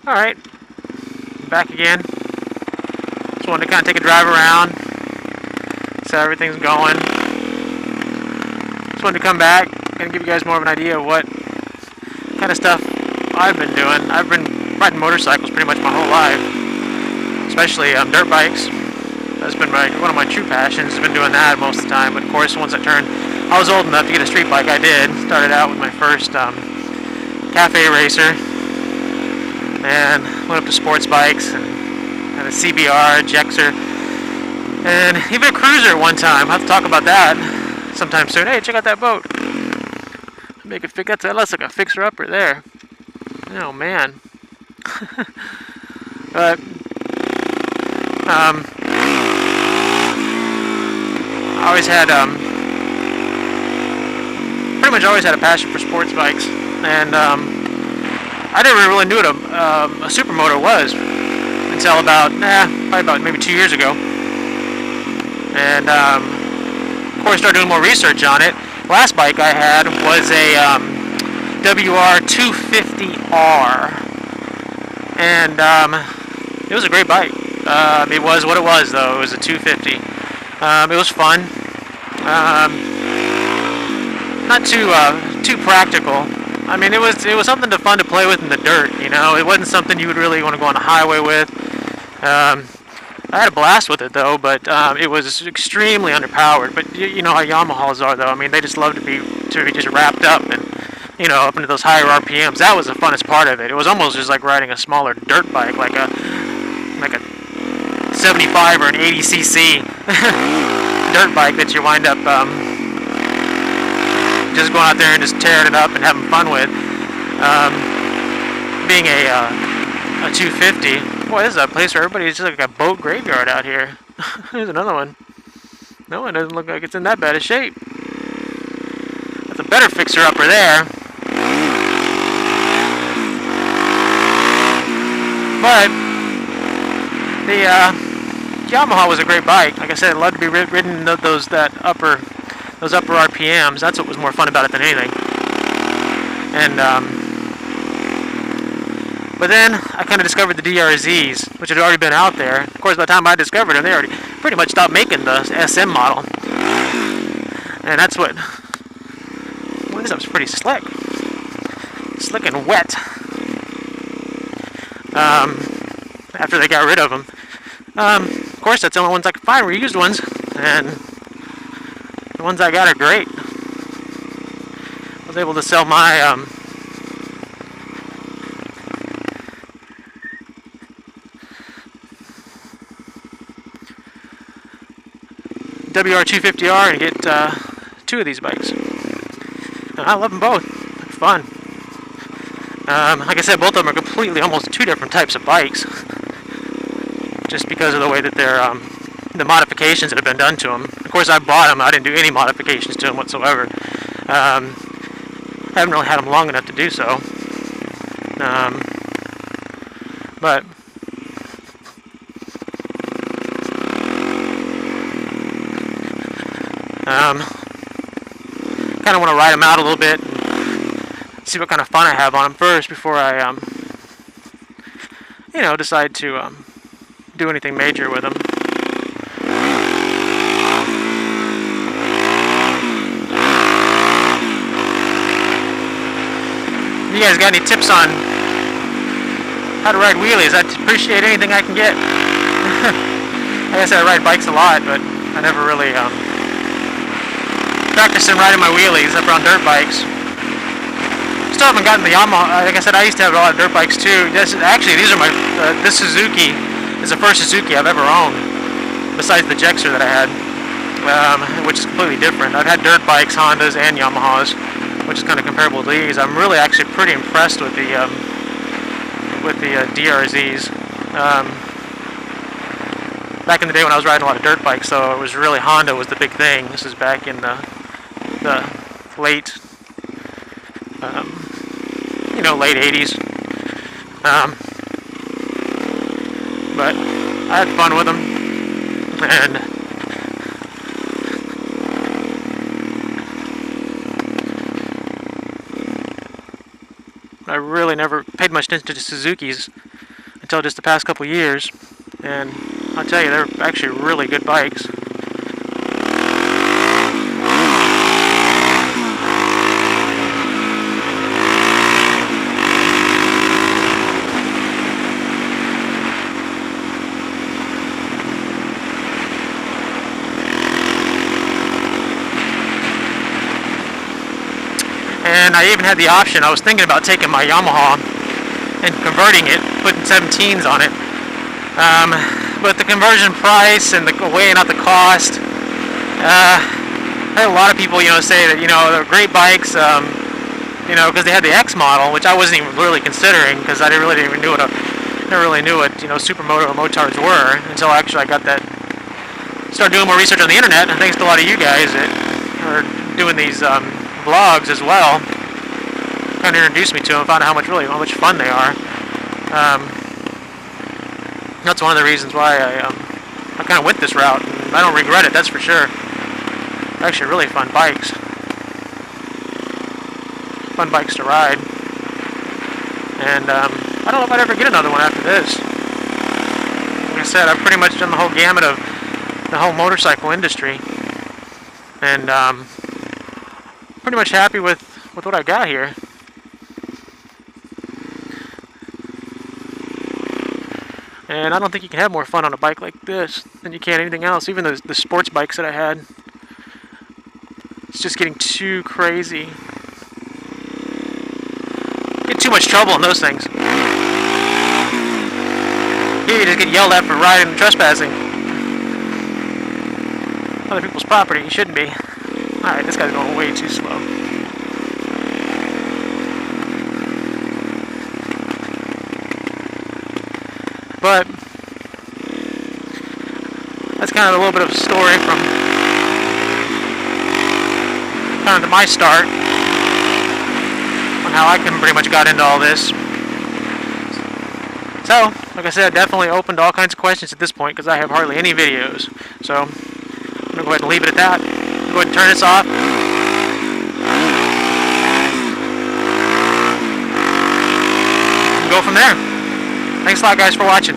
Alright, back again. Just wanted to kind of take a drive around, see how everything's going. Just wanted to come back and give you guys more of an idea of what kind of stuff I've been doing. I've been riding motorcycles pretty much my whole life, especially dirt bikes. That's been one of my true passions. I've been doing that most of the time, but of course once I was old enough to get a street bike, I did. Started out with my first cafe racer, and went up to sports bikes, and had a CBR, a Jexer, and even a cruiser at one time. I'll have to talk about that sometime soon. Hey, check out that boat. Make it fit. That looks like a fixer-upper there. Oh man. But I always had pretty much always had a passion for sports bikes, and I never really knew what a supermoto was until probably about maybe 2 years ago, and of course started doing more research on it. Last bike I had was a WR 250R, and it was a great bike. It was what it was, though. It was a 250. It was fun. Not too practical. I mean, it was something fun to play with in the dirt. You know, it wasn't something you would really want to go on the highway with. I had a blast with it though, but it was extremely underpowered. But you know how Yamahas are, though. I mean, they just love to be just wrapped up and up into those higher RPMs. That was the funnest part of it. It was almost just like riding a smaller dirt bike, like a 75 or an 80 cc dirt bike that you wind up just going out there and just tearing it up and having fun with. Being a 250, boy, this is a place for everybody. It's just like a boat graveyard out here. Here's another one. No one doesn't look like it's in that bad a shape. That's a better fixer-upper there. But the Yamaha was a great bike. Like I said, I loved to be ridden those upper RPMs. That's what was more fun about it than anything. And but then I kind of discovered the DRZs, which had already been out there. Of course, by the time I discovered them, they already pretty much stopped making the SM model. And that's what. Boy, this stuff's pretty slick. Slick and wet. After they got rid of them. Of course, that's the only ones I could find, reused ones. And the ones I got are great. I was able to sell my WR250R and get 2 of these bikes. And I love them both. They're fun. Like I said, both of them are completely almost 2 different types of bikes. Just because of the way that they're the modifications that have been done to them. Of course, I bought them. I didn't do any modifications to them whatsoever. I haven't really had them long enough to do so. But kind of want to ride them out a little bit and see what kind of fun I have on them first before I decide to do anything major with them. If you guys got any tips on how to ride wheelies, I'd appreciate anything I can get. Like I said, I ride bikes a lot, but I never really practicing riding my wheelies up on dirt bikes. Still haven't gotten the Yamaha. Like I said, I used to have a lot of dirt bikes too. These are my. This Suzuki is the first Suzuki I've ever owned, besides the Jexer that I had, which is completely different. I've had dirt bikes, Hondas, and Yamahas, which is kind of comparable to these. I'm really actually pretty impressed with the DRZs. Back in the day when I was riding a lot of dirt bikes, so it was really Honda was the big thing. This is back in the late, late 80s. But I had fun with them, and I really never paid much attention to Suzuki's until just the past couple years, and I'll tell you, they're actually really good bikes. And I even had the option, I was thinking about taking my Yamaha and converting it, putting 17s on it. But the conversion price and the weighing out the cost, I had a lot of people, say that, they're great bikes, because they had the X model, which I wasn't even really considering, because I never really knew what supermoto motards were until actually I got that, started doing more research on the internet, and thanks to a lot of you guys that are doing these vlogs as well, kind of introduced me to them, found out how much fun they are. That's one of the reasons why I kind of went this route, and I don't regret it, that's for sure. They're actually really fun bikes. Fun bikes to ride. And I don't know if I'd ever get another one after this. Like I said, I've pretty much done the whole gamut of the whole motorcycle industry. And pretty much happy with what I got here. And I don't think you can have more fun on a bike like this than you can anything else. Even the sports bikes that I had. It's just getting too crazy. Get too much trouble in those things. You just get yelled at for riding and trespassing. Other people's property, you shouldn't be. Alright, this guy's going way too slow. But that's kind of a little bit of a story from kind of my start on how I pretty much got into all this. So, like I said, definitely open to all kinds of questions at this point because I have hardly any videos. So, I'm going to go ahead and leave it at that. Go ahead and turn this off. And go from there. Thanks a lot, guys, for watching.